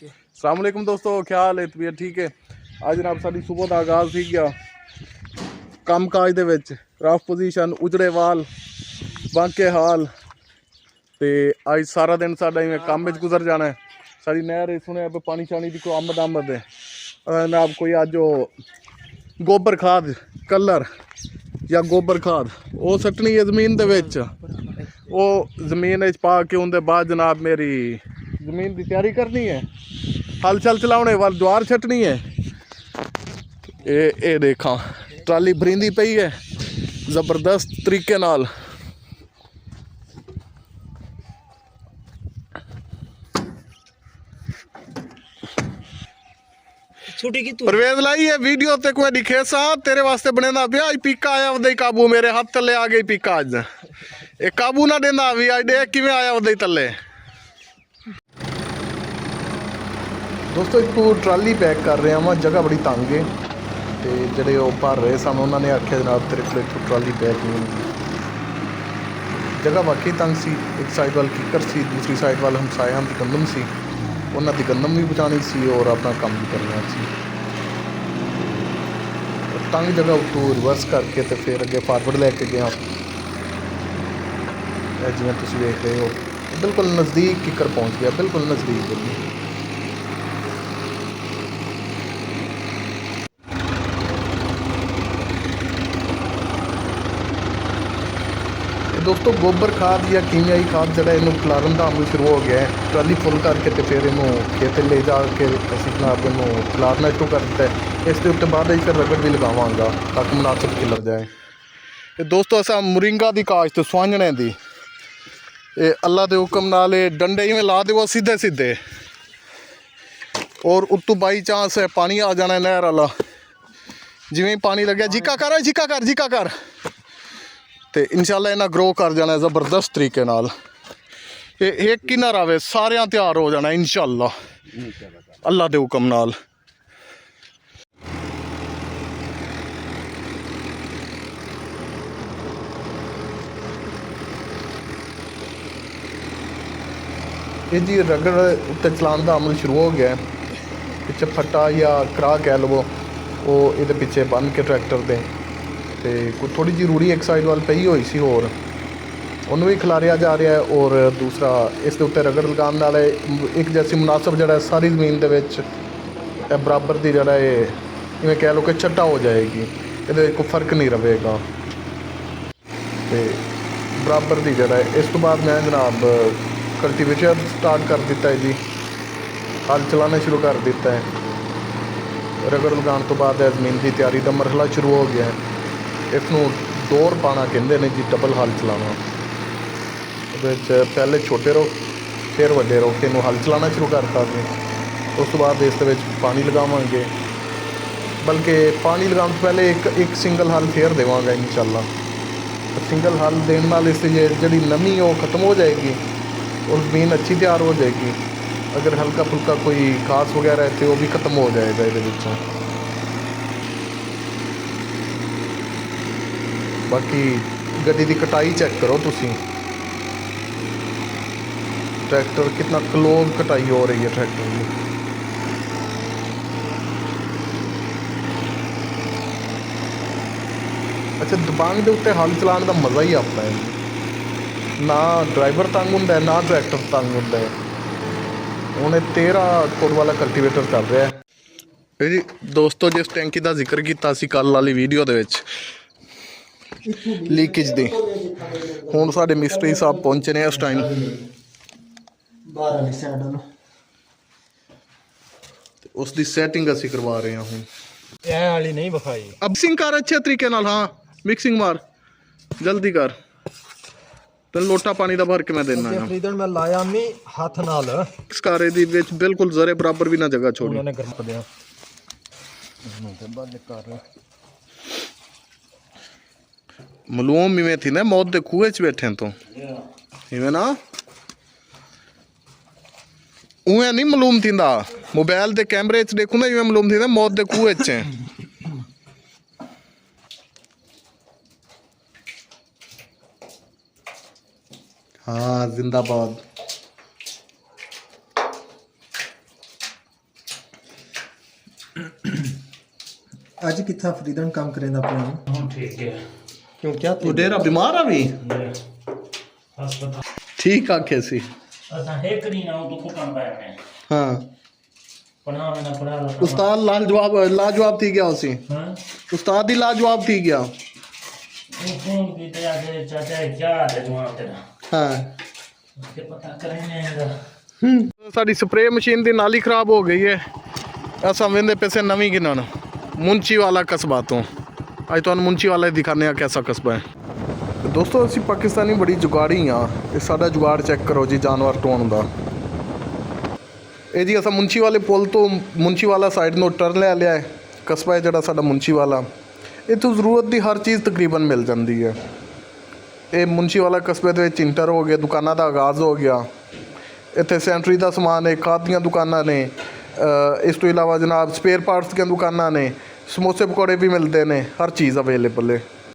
अस्सलाम वालेकुम दोस्तों, क्या हाल है? तबीयत ठीक है? आज जनाब साडी सुबह का आगाज़ थी गया काम काज दे विच रफ पोजीशन उजड़े वाल बांके हाल ते अज सारा दिन साडा इवें काम विच गुजर जाना है। साडी नहर सुने पानी शानी की कोई आमद है जनाब। कोई अज गोबर खाद कलर या गोबर खाद वो सट्टनी है जमीन दे विच, वो जमीन पा के उनके बाद जनाब मेरी जमीन की तैयारी करनी है, हल चल चलाने वाल ज्वार छटनी है। ये देखा ट्राली भरींदी पई है जबरदस्त तरीके नाल। परवेज लाई है वीडियो ते कोई दिखे सा तेरे वास्ते बनेदा पिया। पीका आया वदे काबू मेरे हाथ तले आ गई पीका। अज ये काबू ना देंदा भी अज देख किवें आया वदे तले। दोस्तों एक ट्राली पैक कर रहे हैं, जगह बड़ी तंग है तो जोड़े भर रहे सन उन्होंने आख्या जनाब तेरे को इतों ट्राली पैक नहीं होगी। जगह वाकई तंग सी, एक साइड वाल कीकर सी, दूसरी साइड वाल हमसाया की गंदम सी, उन्होंने की गंदम भी बचानी सी और अपना काम भी करना सी। तंग जगह उतों रिवर्स करके तो फिर अगे फारवर्ड लैके गया। जिवें तुसीं देख रहे हो बिल्कुल नज़दीक कीकर पहुँच गया, बिल्कुल नज़दीक है। दोस्तों गोबर खाद या कीमियाई खाद जरा इनू खिलारन का अमल शुरू हो गया है। ट्राली फुल करके तो फिर इनू खेत ले जाके असीं जनाब इनू खिलारना शुरू कर दिता है। इस उत्ते बाद फिर रगड़ भी लगावांगा ताकि मुनासिब खिलर जाए। तो दोस्तों असा मुरिंगा की काश तो सुहांजने की अल्लाह के हुक्म नाल डंडे इवें ला देवो सीधे सीधे और उत्तों बाई चांस पानी आ जाना नहर वाला। जिवें पानी लगे जिका कर तो इंशाल्लाह इन्हें ग्रो कर जाना जबरदस्त तरीके नाल। एक ही ना रहे सारे तैयार हो जाना इंशाल्लाह अल्लाह के हुक्म नाल। ये जी रगड़ उत्ते चलाने का अमल शुरू हो गया है। पिछे फट्टा या करा कह लवो वो ये पिछे बन के ट्रैक्टर दे कोई थोड़ी जी रूड़ी एक साइड वाल पई हुई सी होर उन्होंने भी खिलारिया जा रहा है। और दूसरा इस दे उत्ते रगड़ लगाने नाल एक जैसी मुनासिब जड़ा सारी जमीन दे विच बराबर दी जड़ा इवें कह लो कि छट्टा हो जाएगी, ये कोई फर्क नहीं रहेगा। तो बराबर दी जड़ा इस तो बाद मैं जनाब कल्टीवेटर स्टार्ट कर दिता है जी, हल चलाना शुरू कर दिता है। रगड़ लगाने तो बाद जमीन की तैयारी का मरहला शुरू हो गया है। इसनूं दौर पाना कहते हैं जी, डबल हल चलाना। पहले छोटे रोक फिर वड्डे रोक के हल चलाना शुरू करता सी। उस तो बाद इस पानी लगावांगे, बल्कि पानी लगाने से पहले एक सिंगल हल फिर देवांगा इंशाल्लाह। सिंगल हल देने नाल इस जी नमी वो खत्म हो जाएगी और ज़मीन अच्छी तैयार हो जाएगी। अगर हल्का फुल्का कोई घास वगैरह है तो वो भी खत्म हो जाएगा ये। बाकी गड्डी की कटाई चेक करो तुसी, ट्रैक्टर कितना क्लोज कटाई हो रही है ट्रैक्टर की। अच्छा दबांग के उत्ते हल चलाने का मज़ा ही आता है, ना ड्राइवर तंग होंदा है ना ट्रैक्टर तंग होंदा है। उन्हें 13 फुट वाला कल्टीवेटर कर रहा है जी। दोस्तों जिस टैंकी का जिक्र किया कल वाली वीडियो दे विच लीकेज दी, हुण साडे मिस्त्री साहब पहुंचे ने इस टाइम। उसकी सैटिंग असीं करवा रहे हैं हुण। नहीं बखाई अब मिक्सिंग कर अच्छे तरीके नाल, हाँ मिक्सिंग मार जल्दी कर, तेन लोटा पानी का भर के मैं देना है। फ्रीदन मैं लाया मी हाथ नाल इसकारे दी विच बिल्कुल जरे बराबर भी ना जगह छोड़ी। उन्होंने गर्म दिया बंद कर मलूम इवें थी ना मौत दे कुएं च बैठे तो इवें ना उवें नहीं मालूम थींदा। मोबाइल के कैमरे च देखूँ ना इवें मालूम थींदा मौत दे कुएं च है। हाँ जिंदाबाद। ਅੱਜ ਕਿੱਥਾ ਫਰੀਦਨ ਕੰਮ ਕਰੇਂਦਾ ਪਿਆ ਨੂੰ ਹੁਣ ਠੀਕ ਹੈ ਕਿਉਂ ਕਿਆ ਤੂੰ ਡੇਰਾ ਬਿਮਾਰ ਆ ਵੀ ਹਸਪਤਾਲ ਠੀਕ ਆਖੇ ਸੀ ਅਸਾਂ ਇੱਕ ਨਹੀਂ ਨਾ ਤੂੰ ਕੰਮ ਪਾਇਆ ਮੈਂ ਹਾਂ ਪੜਾ ਮੈਂ ਪੜਾ ਲਾ ਉਸਤਾਦ ਲਾਜਵਾਬ थी क्या उसी ਹਾਂ उस्ताद ही लाजवाब थी क्या ਉਹ ਫੋਨ ਕੀਤੇ ਆ ਕੇ ਚਾਚਾ क्या है ਜਵਾਬ ਤੇਰਾ हाँ उसके पता करेंगे ਇਹਦਾ ਸਾਡੀ ਸਪਰੇਅ ਮਸ਼ੀਨ ਦੀ ਨਾਲੀ ਖਰਾਬ ਹੋ ਗਈ ਹੈ ਅਸਾਂ ਵੇਂਦੇ ਪੈਸੇ ਨਵੀਂ ਗਿਣਨ ਮੁੰਚੀ ਵਾਲਾ ਕਸਬਾ ਤੋਂ ਅੱਜ ਤੁਹਾਨੂੰ ਮੁੰਚੀ ਵਾਲਾ ਹੀ ਦਿਖਾਉਂਦੇ ਆ ਕਿਹਦਾ ਕਸਬਾ ਹੈ ਦੋਸਤੋ ਅਸੀਂ ਪਾਕਿਸਤਾਨੀ ਬੜੀ ਜੁਗਾੜੀ ਆ ਇਹ ਸਾਡਾ ਜੁਗਾੜ ਚੈੱਕ ਕਰੋ ਜੀ ਜਾਨਵਰ ਢੋਣ ਦਾ ਇਹ ਜੀ ਅਸਾਂ ਮੁੰਚੀ ਵਾਲੇ ਪੁਲ ਤੋਂ ਮੁੰਚੀ ਵਾਲਾ ਸਾਈਡ ਨੂੰ ਟਰਨ ਲੈ ਲਿਆ ਹੈ ਕਸਬਾ ਹੈ ਜਿਹੜਾ ਸਾਡਾ ਮੁੰਚੀ ਵਾਲਾ ਇੱਥੋਂ ਜ਼ਰੂਰਤ ਦੀ ਹਰ ਚੀਜ਼ ਤਕਰੀਬਨ ਮਿਲ ਜਾਂਦੀ ਹੈ ਇਹ ਮੁੰਚੀ ਵਾਲਾ ਕਸਬੇ ਦੇ ਵਿੱਚ ਇੰਟਰ ਹੋ ਗਿਆ ਦੁਕਾਨਾਂ ਦਾ ਆਗਾਜ਼ ਹੋ ਗਿਆ ਇੱਥੇ ਸੈਂਟਰੀ ਦਾ ਸਮਾਨ ਹੈ ਖਾਦ ਦੀਆਂ ਦੁਕਾਨਾਂ ਨੇ ਇਸ ਤੋਂ ਇਲਾਵਾ ਜਨਾਬ ਸਪੇਅਰ ਪਾਰਟਸ ਦੀਆਂ ਦੁਕਾਨਾਂ ਨੇ ਸਮੋਸੇ ਪਕੌੜੇ ਵੀ ਮਿਲਦੇ ਨੇ ਹਰ ਚੀਜ਼ ਅਵੇਲੇਬਲ ਹੈ